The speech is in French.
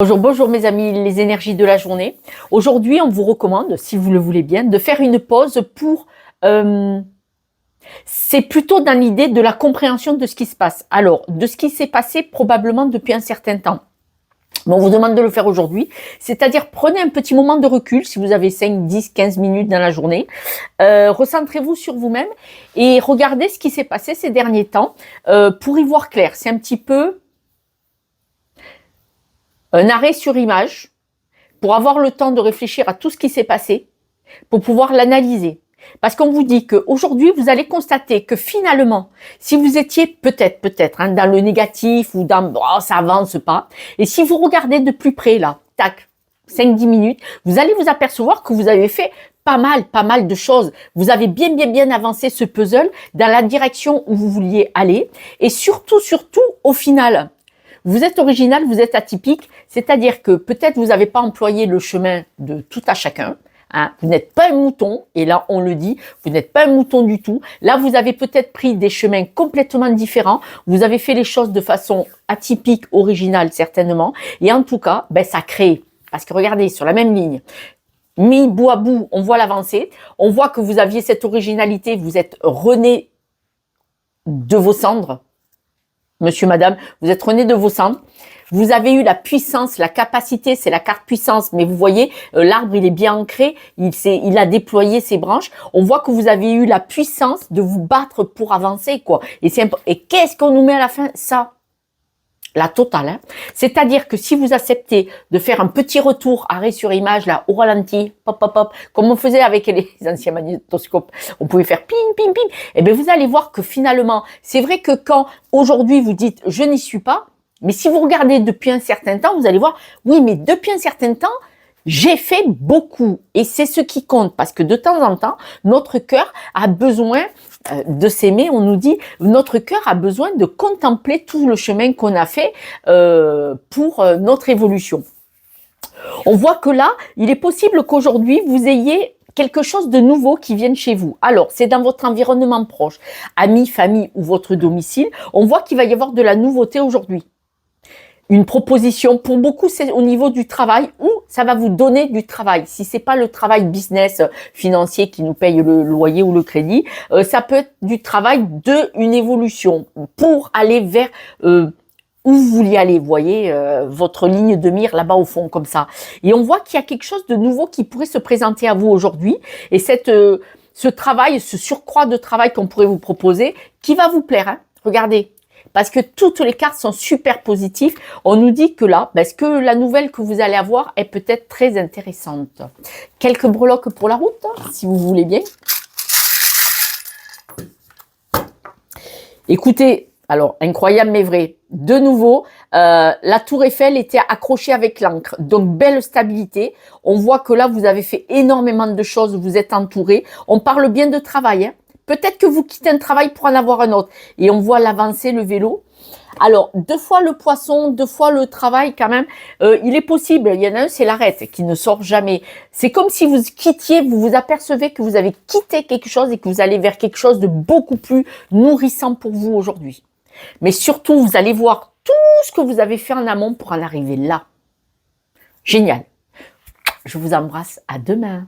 Bonjour, bonjour mes amis, les énergies de la journée. Aujourd'hui, on vous recommande, si vous le voulez bien, de faire une pause pour... c'est plutôt dans l'idée de la compréhension de ce qui se passe. Alors, de ce qui s'est passé probablement depuis un certain temps. Mais on vous demande de le faire aujourd'hui. C'est-à-dire, prenez un petit moment de recul, si vous avez 5, 10, 15 minutes dans la journée. Recentrez-vous sur vous-même et regardez ce qui s'est passé ces derniers temps pour y voir clair. C'est un petit peu... un arrêt sur image pour avoir le temps de réfléchir à tout ce qui s'est passé, pour pouvoir l'analyser. Parce qu'on vous dit qu'aujourd'hui, vous allez constater que finalement, si vous étiez peut-être dans le négatif ou dans oh, ça avance pas, et si vous regardez de plus près là, tac, 5-10 minutes, vous allez vous apercevoir que vous avez fait pas mal de choses. Vous avez bien avancé ce puzzle dans la direction où vous vouliez aller, et surtout, au final, vous êtes original, vous êtes atypique, c'est-à-dire que peut-être vous n'avez pas employé le chemin de tout à chacun. Hein, vous n'êtes pas un mouton, et là on le dit, vous n'êtes pas un mouton du tout. Là vous avez peut-être pris des chemins complètement différents, vous avez fait les choses de façon atypique, originale certainement, et en tout cas, ça crée. Parce que regardez, sur la même ligne, mis bout à bout, on voit l'avancée, on voit que vous aviez cette originalité, vous êtes rené de vos cendres. Monsieur, madame, vous êtes rené de vos cendres. Vous avez eu la puissance, la capacité, c'est la carte puissance. Mais vous voyez, l'arbre, il est bien ancré. Il a déployé ses branches. On voit que vous avez eu la puissance de vous battre pour avancer, quoi. Et qu'est-ce qu'on nous met à la fin? Ça. La totale, hein. C'est-à-dire que si vous acceptez de faire un petit retour, arrêt sur image, là, au ralenti, pop, comme on faisait avec les anciens magnétoscopes, on pouvait faire ping, et bien vous allez voir que finalement, c'est vrai que quand aujourd'hui vous dites je n'y suis pas, mais si vous regardez depuis un certain temps, vous allez voir, oui, mais depuis un certain temps, j'ai fait beaucoup. Et c'est ce qui compte, parce que de temps en temps, notre cœur a besoin de s'aimer. On nous dit, notre cœur a besoin de contempler tout le chemin qu'on a fait pour notre évolution. On voit que là, il est possible qu'aujourd'hui, vous ayez quelque chose de nouveau qui vienne chez vous. Alors, c'est dans votre environnement proche, amis, famille ou votre domicile. On voit qu'il va y avoir de la nouveauté aujourd'hui. Une proposition, pour beaucoup, c'est au niveau du travail où ça va vous donner du travail. Si c'est pas le travail business financier qui nous paye le loyer ou le crédit, ça peut être du travail une évolution pour aller vers où vous vouliez aller. Vous voyez votre ligne de mire là-bas au fond comme ça. Et on voit qu'il y a quelque chose de nouveau qui pourrait se présenter à vous aujourd'hui. Et ce travail, ce surcroît de travail qu'on pourrait vous proposer, qui va vous plaire. Hein. Regardez. Parce que toutes les cartes sont super positives. On nous dit que là, parce que la nouvelle que vous allez avoir est peut-être très intéressante. Quelques breloques pour la route, hein, si vous voulez bien. Écoutez, alors, incroyable mais vrai. De nouveau, la tour Eiffel était accrochée avec l'encre. Donc, belle stabilité. On voit que là, vous avez fait énormément de choses. Vous êtes entouré. On parle bien de travail, hein. Peut-être que vous quittez un travail pour en avoir un autre. Et on voit l'avancée, le vélo. Alors, 2 fois le poisson, 2 fois le travail quand même. Il est possible, il y en a un, c'est l'arête qui ne sort jamais. C'est comme si vous quittiez, vous vous apercevez que vous avez quitté quelque chose et que vous allez vers quelque chose de beaucoup plus nourrissant pour vous aujourd'hui. Mais surtout, vous allez voir tout ce que vous avez fait en amont pour en arriver là. Génial. Je vous embrasse. À demain.